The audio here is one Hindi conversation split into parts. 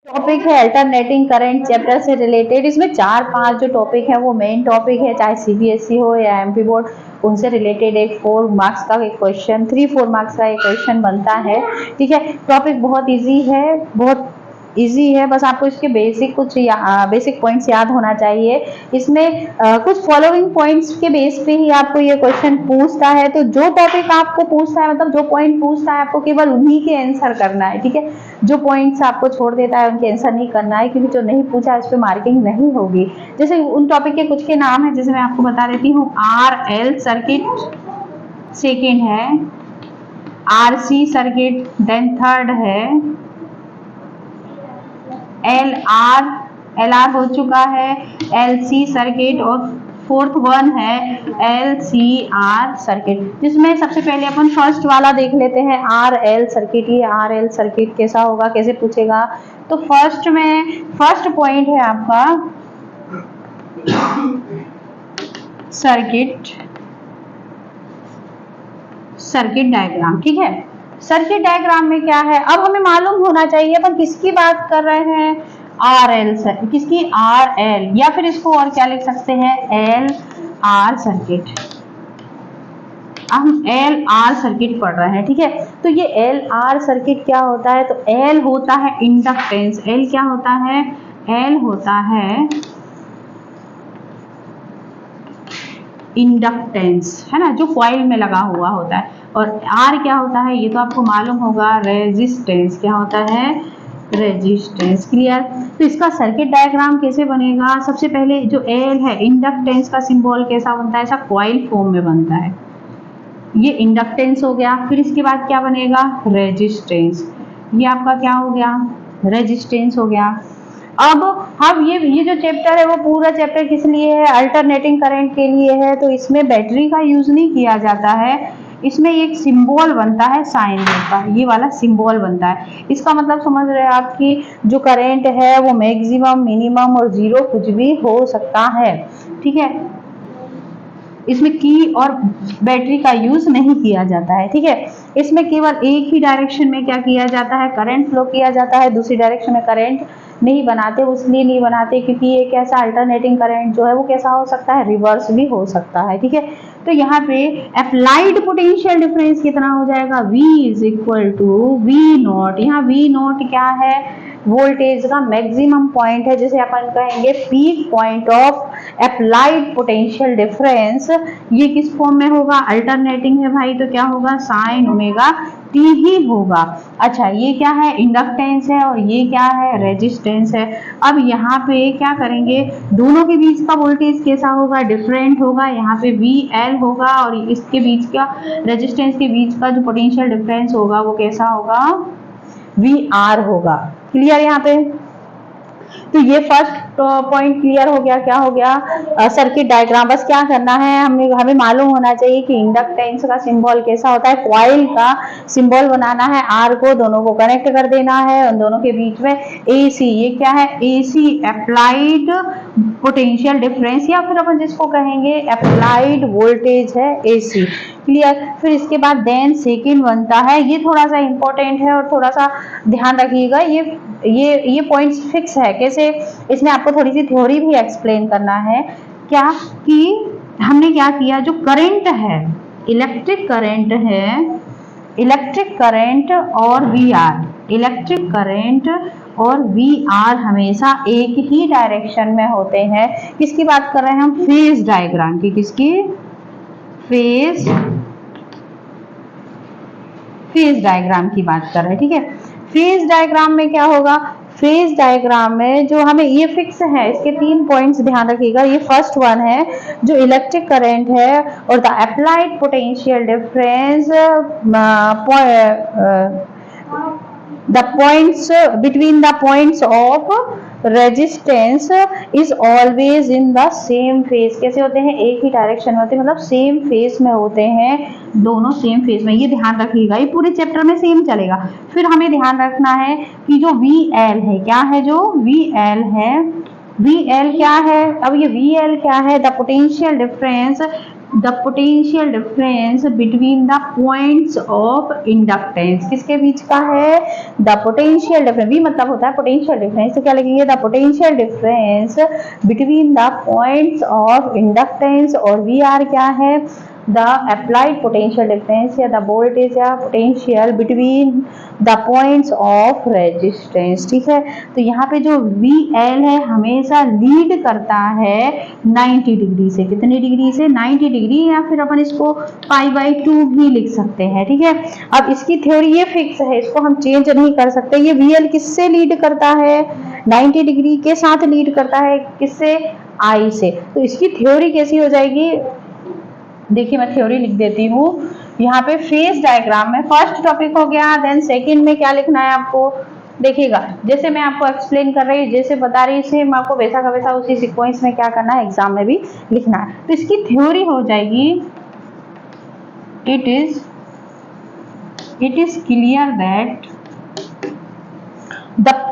टॉपिक है अल्टरनेटिंग करंट चैप्टर से रिलेटेड। इसमें 4-5 जो टॉपिक है वो मेन टॉपिक है, चाहे सीबीएसई हो या एमपी बोर्ड, उनसे रिलेटेड एक 4 मार्क्स का एक क्वेश्चन, 3-4 मार्क्स का एक क्वेश्चन बनता है। ठीक है, टॉपिक बहुत इजी है, बहुत इजी है, बस आपको इसके बेसिक बेसिक पॉइंट्स याद होना चाहिए। इसमें कुछ फॉलोइंग पॉइंट्स के बेस पे ही आपको ये क्वेश्चन पूछता है। तो जो टॉपिक आपको पूछता है, मतलब जो पॉइंट पूछता है, आपको केवल उन्हीं के आंसर करना है। ठीक है, जो पॉइंट्स आपको छोड़ देता है उनके आंसर नहीं करना है, क्योंकि जो नहीं पूछा उस पर मार्किंग नहीं होगी। जैसे उन टॉपिक के कुछ के नाम है, जैसे मैं आपको बता देती हूँ। RL सर्किट सेकेंड है, RC सर्किट देन थर्ड है, LR हो चुका है, LC सर्किट और फोर्थ वन है LCR सर्किट। जिसमें सबसे पहले अपन फर्स्ट वाला देख लेते हैं, RL सर्किट। ये RL सर्किट कैसा होगा, कैसे पूछेगा? तो फर्स्ट पॉइंट है आपका सर्किट डायग्राम। ठीक है, सर्किट डायग्राम में क्या है, अब हमें मालूम होना चाहिए अपन किसकी बात कर रहे हैं। RL से किसकी, RL, या फिर इसको और क्या लिख सकते हैं, LR सर्किट। हम LR सर्किट पढ़ रहे हैं। ठीक है, तो ये LR सर्किट क्या होता है, तो L होता है इंडक्टेंस। L क्या होता है, L होता है इंडक्टेंस, है ना, जो कॉइल में लगा हुआ होता है। और R क्या होता है, ये तो आपको मालूम होगा, रेजिस्टेंस। क्या होता है, रेजिस्टेंस। क्लियर? तो इसका सर्किट डायग्राम कैसे बनेगा, सबसे पहले जो L है, इंडक्टेंस का सिंबल कैसा बनता है, ऐसा कॉइल फॉर्म में बनता है। ये इंडक्टेंस हो गया। फिर इसके बाद क्या बनेगा, रेजिस्टेंस। ये आपका क्या हो गया, रेजिस्टेंस हो गया। अब हम ये जो चैप्टर है वो पूरा चैप्टर किस लिए है, अल्टरनेटिंग करंट के लिए है। तो इसमें बैटरी का यूज नहीं किया जाता है, इसमें एक सिंबल बनता है साइन वेव का, ये वाला सिंबल बनता है। इसका मतलब समझ रहे हैं आप कि जो करंट है वो मैक्सिमम, मिनिमम और जीरो कुछ भी हो सकता है। ठीक है, इसमें की और बैटरी का यूज नहीं किया जाता है। ठीक है, इसमें केवल एक ही डायरेक्शन में क्या किया जाता है, करंट फ्लो किया जाता है। दूसरी डायरेक्शन में करंट नहीं बनाते, उसलिए नहीं बनाते क्योंकि ये कैसा अल्टरनेटिंग करंट जो है वो कैसा हो सकता है, रिवर्स भी हो सकता है। ठीक है, तो यहाँ पे अप्लाइड पोटेंशियल डिफरेंस कितना हो जाएगा, V is equal to V0। यहाँ V0 क्या है, वोल्टेज का मैक्सिमम पॉइंट है, जिसे अपन कहेंगे peak point of applied potential difference. ये किस फॉर्म में होगा, अल्टरनेटिंग है भाई, तो क्या होगा, साइन ओमेगा टी ही होगा। अच्छा, ये क्या है, इंडक्टेंस है, और ये क्या है, रेजिस्टेंस है। अब यहाँ पे क्या करेंगे, दोनों के बीच का वोल्टेज कैसा होगा, डिफरेंट होगा। यहाँ पे VL होगा और इसके बीच का, रेजिस्टेंस के बीच का जो पोटेंशियल डिफरेंस होगा वो कैसा होगा, VR होगा। क्लियर यहाँ पे? तो ये फर्स्ट पॉइंट क्लियर हो गया। क्या हो गया, सर्किट डायग्राम। बस क्या करना है, हमें मालूम होना चाहिए कि इंडक्टेंस का सिंबल कैसा होता है, कॉइल का सिंबल बनाना है, R को दोनों को कनेक्ट कर देना है, उन दोनों के बीच में AC, ये क्या है, AC अप्लाइड पोटेंशियल डिफरेंस, या फिर अपन जिसको कहेंगे अप्लाइड वोल्टेज है, AC। क्लियर? फिर इसके बाद देन सेकेंड बनता है, ये थोड़ा सा इंपॉर्टेंट है और थोड़ा सा ध्यान रखिएगा, ये पॉइंट्स फिक्स है। कैसे, इसमें आपको थोड़ी सी थ्योरी भी एक्सप्लेन करना है। क्या कि हमने क्या किया, जो करंट है, इलेक्ट्रिक करंट है, इलेक्ट्रिक करंट और VR, इलेक्ट्रिक करंट और VR हमेशा एक ही डायरेक्शन में होते हैं। किसकी बात कर रहे हैं हम, फेज डायग्राम की। किसकी, फेज डायग्राम की बात कर रहे हैं। ठीक है, फेज डायग्राम में क्या होगा, फेज डायग्राम में जो हमें ये फिक्स है, इसके 3 पॉइंट्स ध्यान रखिएगा। ये फर्स्ट वन है, जो इलेक्ट्रिक करंट है और the applied potential difference, the points between the points of resistance is always in the same phase। कैसे होते हैं, एक ही डायरेक्शन में होते हैं, मतलब सेम फेज में होते हैं, दोनों सेम फेज में। ये ध्यान रखिएगा, ये पूरे चैप्टर में सेम चलेगा। फिर हमें ध्यान रखना है कि जो VL है, क्या है, जो VL है, VL क्या है, अब ये VL क्या है, the potential difference the potential difference between the points of inductance, किसके बीच का है? द पोटेंशियल डिफरेंस, वी मतलब होता है पोटेंशियल डिफरेंस, तो क्या लिखेंगे? The potential difference between the points of inductance, और वी आर क्या है? द अप्लाइड पोटेंशियल डिफरेंस या द वोल्टेज या potential between the points of resistance. ठीक है, तो यहाँ पे जो वी एल है हमेशा लीड करता है 90 डिग्री से। कितनी डिग्री से? 90 डिग्री, या फिर अपन इसको π/2 भी लिख सकते हैं। ठीक है, अब इसकी थ्योरी ये फिक्स है, इसको हम चेंज नहीं कर सकते। ये वी एल किससे लीड करता है? 90 डिग्री के साथ लीड करता है, किससे? आई से। तो इसकी थ्योरी कैसी हो जाएगी? देखिए मैं थ्योरी लिख देती हूँ यहाँ पे फेज डायग्राम में। फर्स्ट टॉपिक हो गया, देन सेकंड में क्या लिखना है आपको? देखिएगा, जैसे मैं आपको एक्सप्लेन कर रही हूँ, जैसे बता रही सेम आपको वैसा का वैसा उसी सीक्वेंस में क्या करना है, एग्जाम में भी लिखना है। तो इसकी थ्योरी हो जाएगी, इट इज क्लियर दैट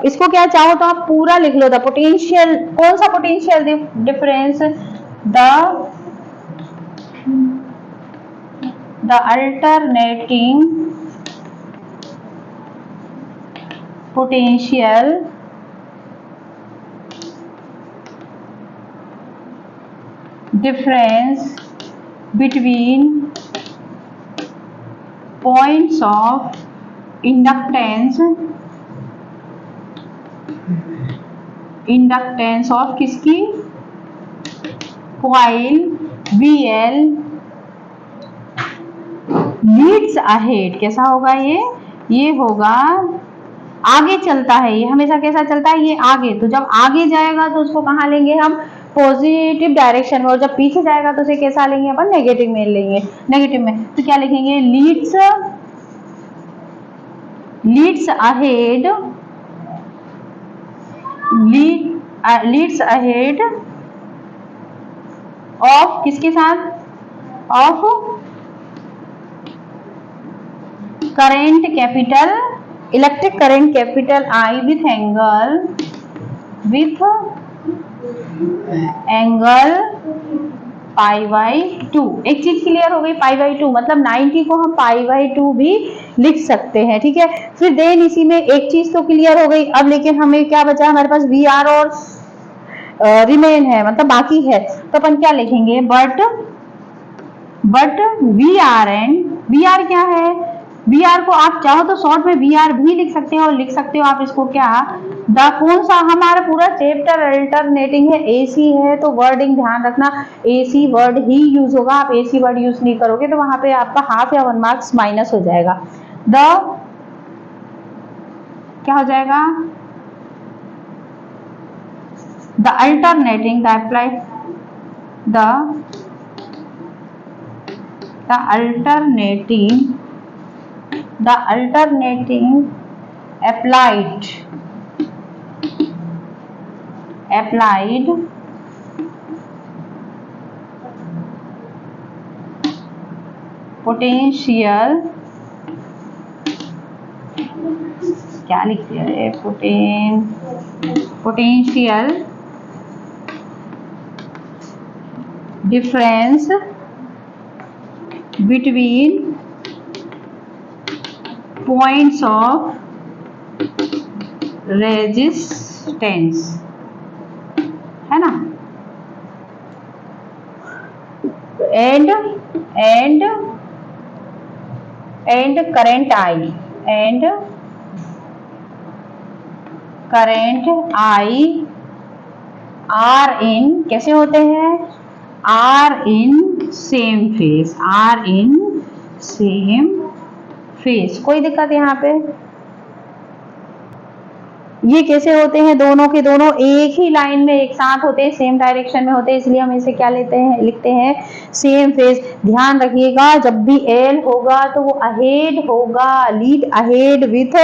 इसको क्या चाहो तो आप पूरा लिख लो। द पोटेंशियल, कौन सा potential difference? the alternating potential difference between points of inductance of किसकी? Coil VL leads ahead. कैसा होगा ये होगा आगे चलता है। ये हमेशा कैसा चलता है? ये आगे। तो जब आगे जाएगा तो उसको कहाँ लेंगे हम? पॉजिटिव डायरेक्शन में, और जब पीछे जाएगा तो उसे कैसा लेंगे अपन? नेगेटिव में लेंगे, नेगेटिव में। तो क्या लिखेंगे? Leads ahead, leads ahead of किसके साथ? Of current capital, electric current capital I with angle π/2। एक चीज क्लियर हो गई, π/2 मतलब 90 को हम π/2 भी लिख सकते हैं। ठीक है, फिर देन इसी में एक चीज तो क्लियर हो गई। अब लेकिन हमें क्या बचा? हमारे पास वी आर और रिमेन है, मतलब बाकी है। तो अपन क्या लिखेंगे? But V R and V R क्या है? वी आर को आप चाहो तो शॉर्ट में वी आर भी लिख सकते हो, और लिख सकते हो आप इसको क्या? द कौन सा? हमारा पूरा चैप्टर अल्टरनेटिंग है, एसी है, तो वर्डिंग ध्यान रखना, एसी वर्ड ही यूज होगा। आप एसी वर्ड यूज नहीं करोगे तो वहां पे आपका हाफ या 1 मार्क्स माइनस हो जाएगा। क्या हो जाएगा? द अल्टरनेटिंग applied potential, क्या लिख दिया है? potential difference between points of resistance, है ना? and current I are in, कैसे होते हैं? are in same phase। कोई दिक्कत यहाँ पे? ये कैसे होते हैं? दोनों के दोनों एक ही लाइन में एक साथ होते हैं, सेम डायरेक्शन में होते हैं, इसलिए हम इसे क्या लिखते हैं? Same phase. ध्यान रखिएगा, जब भी एल होगा तो वो अहेड होगा, लीड अहेड विथ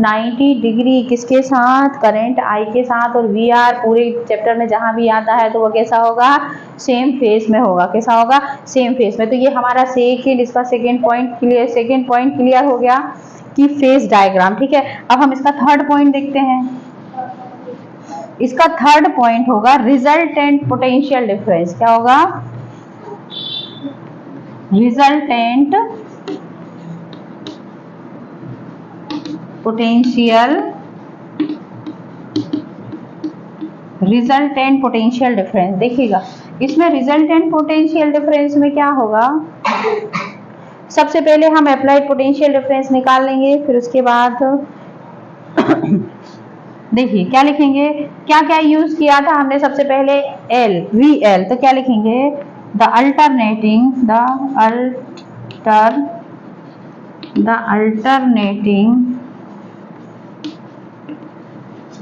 90 डिग्री। किसके साथ? करंट आई के साथ। और वी आर पूरे चैप्टर में जहां भी आता है तो वो कैसा होगा? सेम फेज में होगा। कैसा होगा? सेम फेज में। तो ये हमारा इसका सेकेंड पॉइंट क्लियर हो गया कि फेज डायग्राम। ठीक है, अब हम इसका थर्ड पॉइंट देखते हैं। इसका थर्ड पॉइंट होगा रिजल्टेंट पोटेंशियल डिफरेंस। क्या होगा? Resultant potential difference. देखिएगा इसमें रिजल्टेंट पोटेंशियल डिफरेंस में क्या होगा, सबसे पहले हम अप्लाइड पोटेंशियल डिफरेंस निकाल लेंगे, फिर उसके बाद देखिए क्या लिखेंगे, क्या क्या यूज किया था हमने। सबसे पहले एल, वी एल, तो क्या लिखेंगे, the alternating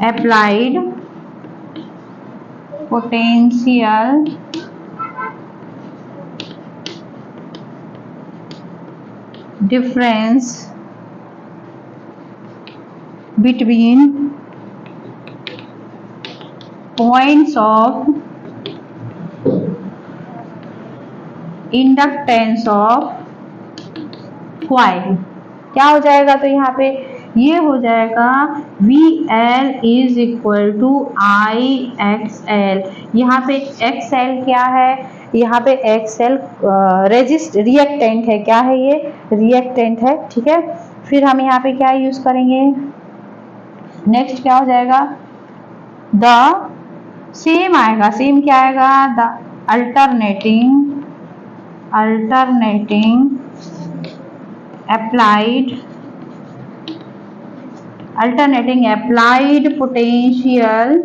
applied potential difference between points of inductance of coil. क्या हो जाएगा, तो यहाँ पे ये हो जाएगा VL is equal to IXL। यहाँ पे XL क्या है, यहाँ पे XL रिएक्टेंट है। क्या है ये, रिएक्टेंट है, ठीक है। फिर हम यहाँ पे क्या यूज करेंगे, नेक्स्ट क्या हो जाएगा, द सेम आएगा, सेम क्या आएगा, the alternating applied potential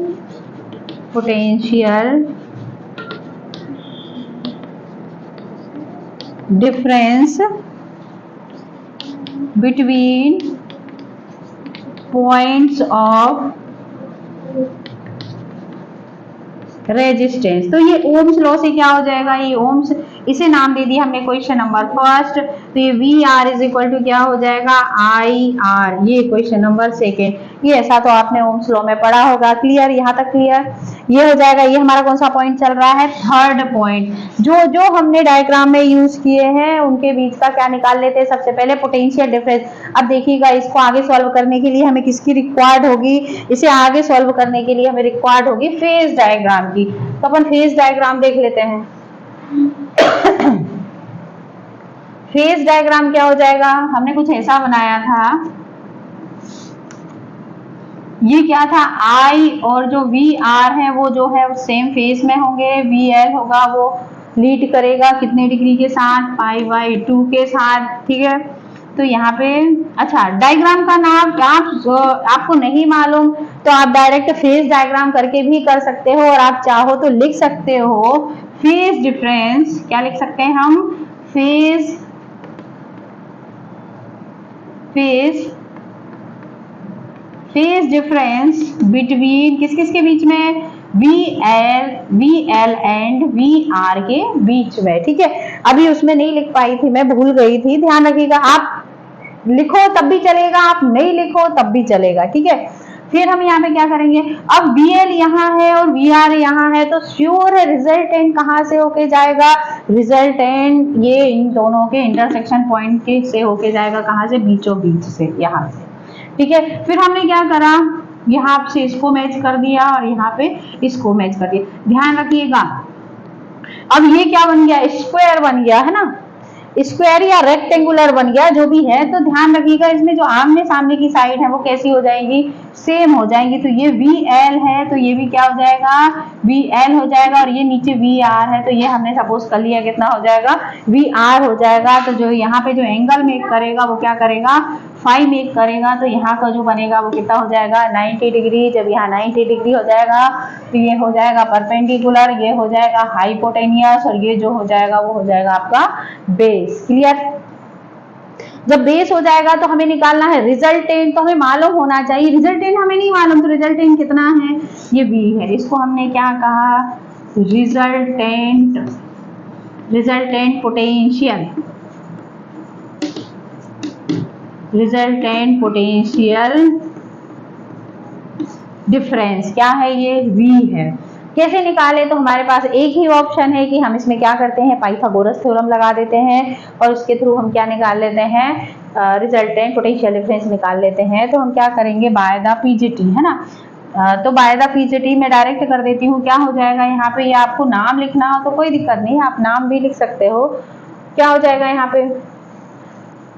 difference between points of resistance. तो ये ओम्स लॉ से क्या हो जाएगा, ये ओम्स, इसे नाम दे दिया हमने क्वेश्चन नंबर फर्स्ट। तो ये VR इज इक्वल टू क्या हो जाएगा, IR, ये क्वेश्चन नंबर सेकेंड। ये ऐसा तो आपने ओम्स लॉ में पढ़ा होगा। क्लियर, यहाँ तक क्लियर। ये हो जाएगा, ये हमारा कौन सा पॉइंट चल रहा है, थर्ड पॉइंट। जो जो हमने डायग्राम में यूज किए हैं उनके बीच का क्या निकाल लेते हैं, सबसे पहले पोटेंशियल डिफरेंस। अब देखिएगा इसको आगे सॉल्व करने के लिए हमें किसकी रिक्वायर्ड होगी, इसे आगे सॉल्व करने के लिए हमें रिक्वायर्ड होगी फेज डायग्राम की। तो अपन फेज डायग्राम देख लेते हैं। फेज डायग्राम क्या हो जाएगा, हमने कुछ ऐसा बनाया था, ये क्या था, I और जो VR है वो जो है सेम फेज में होंगे। VL होगा वो लीड करेगा कितने डिग्री के साथ, π/2 के साथ, ठीक है। तो यहाँ पे अच्छा, डायग्राम का नाम आपको नहीं मालूम तो आप डायरेक्ट फेज डायग्राम करके भी कर सकते हो, और आप चाहो तो लिख सकते हो फेज डिफरेंस। क्या लिख सकते हैं हम, फेज डिफरेंस बिटवीन किस किस के बीच में, VL एंड VR के बीच में, ठीक है। अभी उसमें नहीं लिख पाई थी मैं, भूल गई थी, ध्यान रखिएगा। आप लिखो तब भी चलेगा, आप नहीं लिखो तब भी चलेगा, ठीक है। फिर हम यहाँ पे क्या करेंगे, अब VL यहाँ है और VR यहाँ है, तो श्योर है रिजल्टेंट कहाँ से होके जाएगा, रिजल्टेंट ये इन दोनों के इंटरसेक्शन पॉइंट के से होके जाएगा, कहाँ से, बीचों बीच से, यहाँ से, ठीक है। फिर हमने क्या करा, यहाँ से इसको मैच कर दिया और यहाँ पे इसको मैच कर दिया। ध्यान रखिएगा, अब ये क्या बन गया, स्क्वायर बन गया है ना, स्क्वायर या रेक्टेंगुलर बन गया, जो भी है। तो ध्यान रखिएगा इसमें जो आमने सामने की साइड है वो कैसी हो जाएगी, सेम हो जाएंगी। तो ये VL है तो ये भी क्या हो जाएगा, VL हो जाएगा, और ये नीचे VR है तो ये हमने सपोज कर लिया कितना हो जाएगा, VR हो जाएगा। तो जो यहाँ पे जो एंगल मेक करेगा वो क्या करेगा, फाई मेक करेगा। तो यहाँ का जो बनेगा वो कितना हो जाएगा, 90 डिग्री। जब यहाँ 90 डिग्री हो जाएगा तो ये हो जाएगा परपेंडिकुलर, ये हो जाएगा हाइपोटेनियस, और ये जो हो जाएगा वो हो जाएगा आपका बेस। क्लियर। जब बेस हो जाएगा तो हमें निकालना है रिजल्टेंट, तो हमें मालूम होना चाहिए, रिजल्टेंट हमें नहीं मालूम, तो रिजल्टेंट कितना है, ये V है। इसको हमने क्या कहा, रिजल्टेंट पोटेंशियल डिफरेंस क्या है, ये V है। कैसे निकाले, तो हमारे पास एक ही ऑप्शन है कि हम इसमें क्या करते हैं, पाइथागोरस थ्योरम लगा देते हैं और उसके थ्रू हम क्या निकाल लेते हैं, रिजल्टेंट पोटेंशियल डिफरेंस निकाल लेते हैं। तो हम क्या करेंगे, बाय द PGT, है ना। तो बाय द PGT में डायरेक्ट कर देती हूँ। क्या हो जाएगा, यहाँ पे ये आपको नाम लिखना हो तो कोई दिक्कत नहीं, आप नाम भी लिख सकते हो। क्या हो जाएगा यहाँ पे,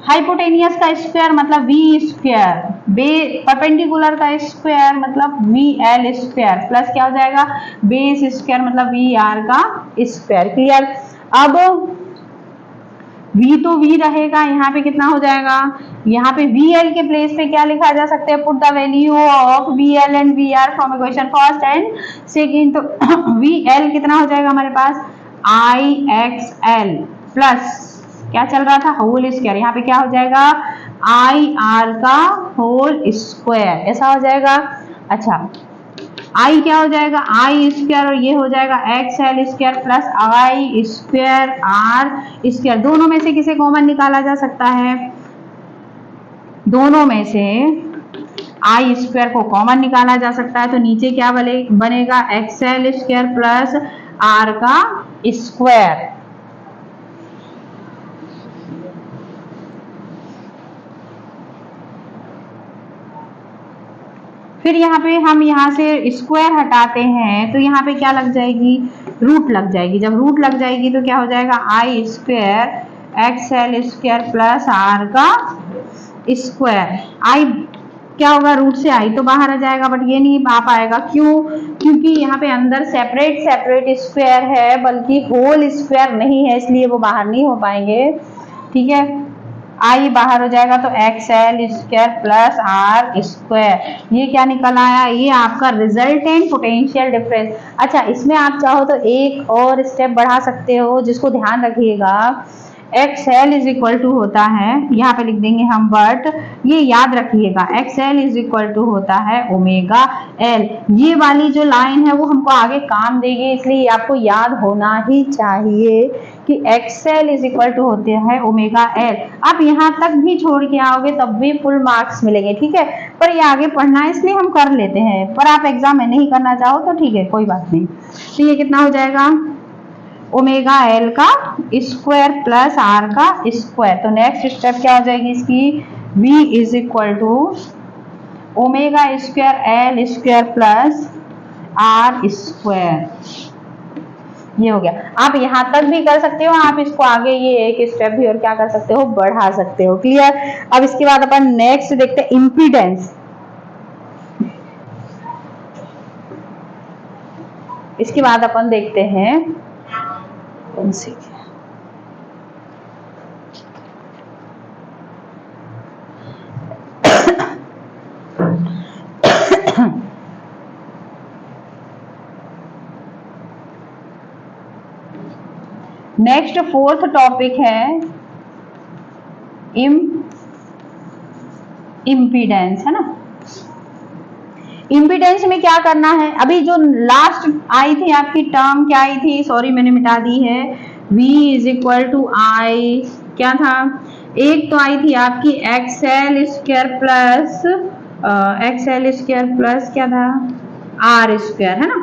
हाइपोटेनियस का स्क्वायर मतलब वी स्क्वायर, परपेंडिकुलर का स्क्वायर मतलब वी एल स्क्वायर, प्लस क्या हो जाएगा बेस स्क्वायर मतलब वी आर का स्क्वायर। क्लियर। अब v तो v रहेगा, यहाँ पे कितना हो जाएगा, यहाँ पे vl के प्लेस पे क्या लिखा जा सकता है, put the value of vl and vr from equation first and second. तो vl कितना हो जाएगा हमारे पास ixl प्लस क्या चल रहा था होल स्क्वायर, यहाँ पे क्या हो जाएगा ir का होल स्क्वायर, ऐसा हो जाएगा। अच्छा आई क्या हो जाएगा आई स्क्वायर और ये हो जाएगा X L square plus I square R square. दोनों में से किसे कॉमन निकाला जा सकता है, दोनों में से आई स्क्वायर को कॉमन निकाला जा सकता है। तो नीचे क्या बनेगा X L square plus R का स्क्वायर। फिर यहाँ पे हम यहाँ से स्क्वायर हटाते हैं तो यहाँ पे क्या लग जाएगी रूट लग जाएगी। जब रूट लग जाएगी तो क्या हो जाएगा I square X L square plus R का स्क्वायर। आई क्या होगा रूट से आई तो बाहर आ जाएगा, बट ये नहीं आ पाएगा, क्यों, क्योंकि यहाँ पे अंदर सेपरेट सेपरेट स्क्वायर है बल्कि होल स्क्वायर नहीं है, इसलिए वो बाहर नहीं हो पाएंगे। ठीक है, आई बाहर हो जाएगा तो X L square plus R square. ये क्या निकल आया, ये आपका रिजल्टेंट पोटेंशियल डिफरेंस। अच्छा इसमें आप चाहो तो एक और स्टेप बढ़ा सकते हो, जिसको ध्यान रखिएगा X L is equal to होता है, यहाँ पे लिख देंगे हम, बट ये याद रखिएगा X L is equal to होता है ओमेगा एल। ये वाली जो लाइन है वो हमको आगे काम देगी, इसलिए आपको याद होना ही चाहिए कि X L is equal to होते हैं ओमेगा एल। आप यहाँ तक भी छोड़ के आओगे तब भी फुल मार्क्स मिलेंगे। ठीक है, पर ये आगे पढ़ना है इसलिए हम कर लेते हैं, पर आप एग्जाम में नहीं करना चाहो तो ठीक है कोई बात नहीं। तो ये कितना हो जाएगा ओमेगा एल का स्क्वायर प्लस आर का स्क्वायर। तो नेक्स्ट स्टेप क्या हो जाएगी इसकी, v is equal to omega square L square plus R square. ये हो गया। आप यहाँ तक भी कर सकते हो, आप इसको आगे ये एक स्टेप भी और क्या कर सकते हो बढ़ा सकते हो। क्लियर। अब इसके बाद अपन नेक्स्ट देखते हैं इम्पीडेंस। इसके बाद अपन देखते हैं कौन सी, नेक्स्ट फोर्थ टॉपिक है इम्पीडेंस, है ना। इम्पीडेंस में क्या करना है, अभी जो लास्ट आई थी आपकी टर्म क्या आई थी, सॉरी मैंने मिटा दी है, v इज इक्वल टू आई क्या था, एक तो आई थी आपकी एक्सएल स्क्वायर प्लस क्या था आर स्क्वायर, है ना।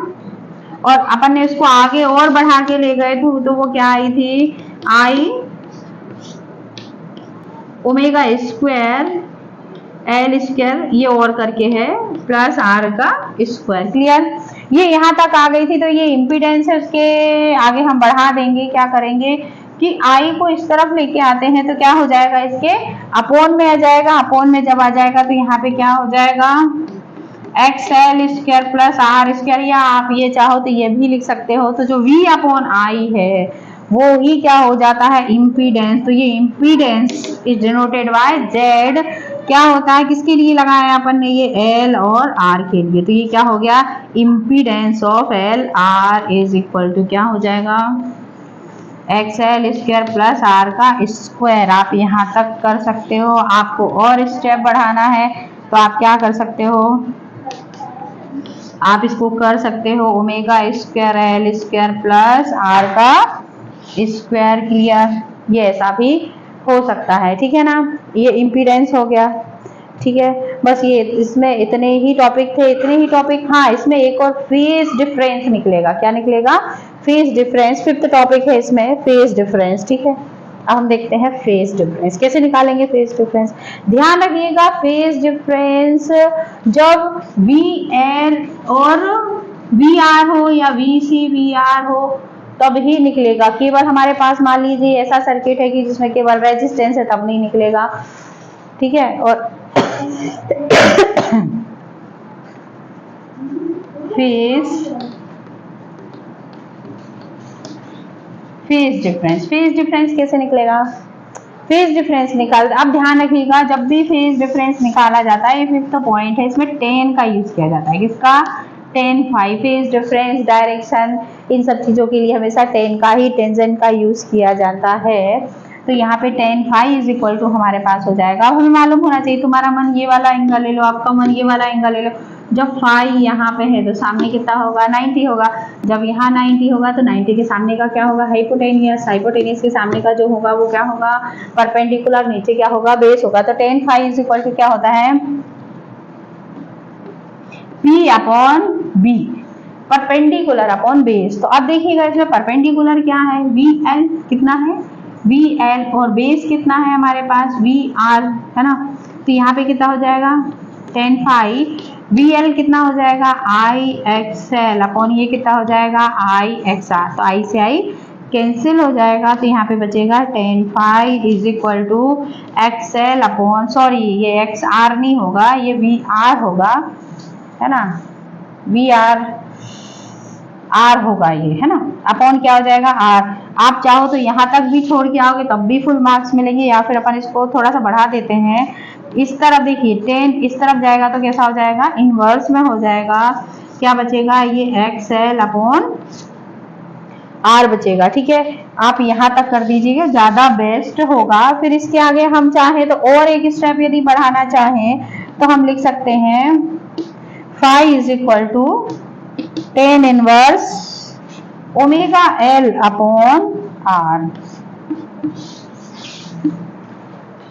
और अपन ने इसको आगे और बढ़ा के ले गए थे तो वो क्या आई थी आई ओमेगा स्क्वायर एल स्क्वायर ये और करके है प्लस आर का स्क्वायर। क्लियर। ये यहाँ तक आ गई थी तो ये इम्पीडेंस है, उसके आगे हम बढ़ा देंगे, क्या करेंगे कि आई को इस तरफ लेके आते हैं तो क्या हो जाएगा इसके अपोन में आ जाएगा। अपोन में जब आ जाएगा तो यहाँ पे क्या हो जाएगा X L square plus R square, या आप ये चाहो तो ये भी लिख सकते हो। तो जो v अपॉन आई है वो ही क्या हो जाता है इम्पीडेंस। तो ये impedance is denoted by Z, क्या होता है किसके लिए लगाया अपन ने ये एल और आर के लिए। तो ये क्या हो गया impedance of L R is equal to क्या हो जाएगा X L square plus R का स्क्वायर। आप यहाँ तक कर सकते हो, आपको और स्टेप बढ़ाना है तो आप क्या कर सकते हो, आप इसको कर सकते हो omega square L square plus R का स्क्वायर। क्लियर। ये ऐसा भी हो सकता है, ठीक है ना। ये इम्पीडेंस हो गया, ठीक है। बस ये इसमें इतने ही टॉपिक थे, इतने ही टॉपिक। हाँ इसमें एक और फेज डिफरेंस निकलेगा, क्या निकलेगा फेज डिफरेंस, फिफ्थ टॉपिक है इसमें फेज डिफरेंस, ठीक है। अब हम देखते हैं फेज डिफरेंस कैसे निकालेंगे। फेज डिफरेंस ध्यान रखिएगा, फेज डिफरेंस जब वी एल और वी आर हो या वी सी वी आर हो तब ही निकलेगा। केवल हमारे पास मान लीजिए ऐसा सर्किट है कि जिसमें केवल रेजिस्टेंस है तब नहीं निकलेगा, ठीक है। और फेज डिफरेंस कैसे निकलेगा? फेज डिफरेंस निकाल, अब ध्यान रखिएगा जब भी फेज डिफरेंस निकाला जाता है, ये फिफ्थ पॉइंट है, इसमें टेन का यूज किया जाता है। किसका? Tan phi. Phase difference, direction, इन सब चीजों के लिए हमेशा टेन का ही, टेंजेंट का यूज किया जाता है। तो यहाँ पे tan phi is equal to हमारे पास हो जाएगा। अब हमें मालूम होना चाहिए, तुम्हारा मन ये वाला एंगल ले लो, आपका मन ये वाला एंगल ले लो। जब फाई यहाँ पे है तो सामने कितना होगा? 90 होगा। जब यहाँ 90 होगा तो 90 के सामने का क्या होगा? हाइपोटेनियस। हाइपोटेनियस के सामने का जो होगा वो क्या होगा? परपेंडिकुलर। नीचे क्या होगा? बेस होगा। तो tan phi is equal to क्या होता है? P upon B, perpendicular upon base. तो अब देखिएगा इसमें परपेंडिकुलर क्या है? VL कितना है? VL। और बेस कितना है हमारे पास? VR, है ना। तो यहाँ पे कितना हो जाएगा? Tan phi. VL कितना हो जाएगा? IXL अपॉन ये कितना हो जाएगा? IXR। तो I से I कैंसिल हो जाएगा, तो यहाँ पे बचेगा tan phi is equal to XL upon, sorry ये XR नहीं होगा, ये VR होगा, है ना। VR R होगा ये, है ना। अपॉन क्या हो जाएगा? R। आप चाहो तो यहाँ तक भी छोड़ के आओगे तब भी फुल मार्क्स मिलेंगे, या फिर अपन इसको थोड़ा सा बढ़ा देते हैं। इस तरफ देखिए 10 इस तरफ जाएगा तो कैसा हो जाएगा? इनवर्स में हो जाएगा। क्या बचेगा? ये XL अपॉन R बचेगा, ठीक है। आप यहाँ तक कर दीजिएगा, ज्यादा बेस्ट होगा। फिर इसके आगे हम चाहें तो और एक स्टेप यदि बढ़ाना चाहें तो हम लिख सकते हैं phi is equal to tan inverse omega L upon R।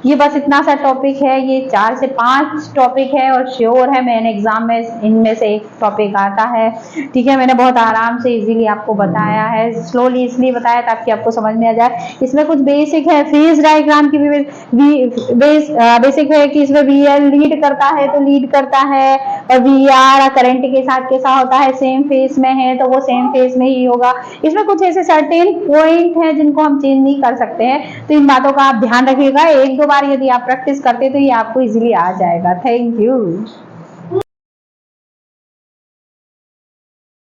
ये बस इतना सा टॉपिक है, ये 4 से 5 टॉपिक है और श्योर है मेन एग्जाम में इनमें से एक टॉपिक आता है, ठीक है। मैंने बहुत आराम से इजीली आपको बताया है, स्लोली इसलिए बताया ताकि आपको समझ में आ जाए। इसमें कुछ बेसिक है, फेज डायग्राम की भी बेसिक है कि इसमें VL लीड करता है तो लीड करता है, और VR करंट के साथ कैसा होता है? सेम फेज में है तो वो सेम फेज में ही होगा। इसमें कुछ ऐसे सर्टेन पॉइंट है जिनको हम चेंज नहीं कर सकते हैं, तो इन बातों का आप ध्यान रखिएगा। एक दो बार यदि आप प्रैक्टिस करते तो ये आपको इजीली आ जाएगा। Thank you.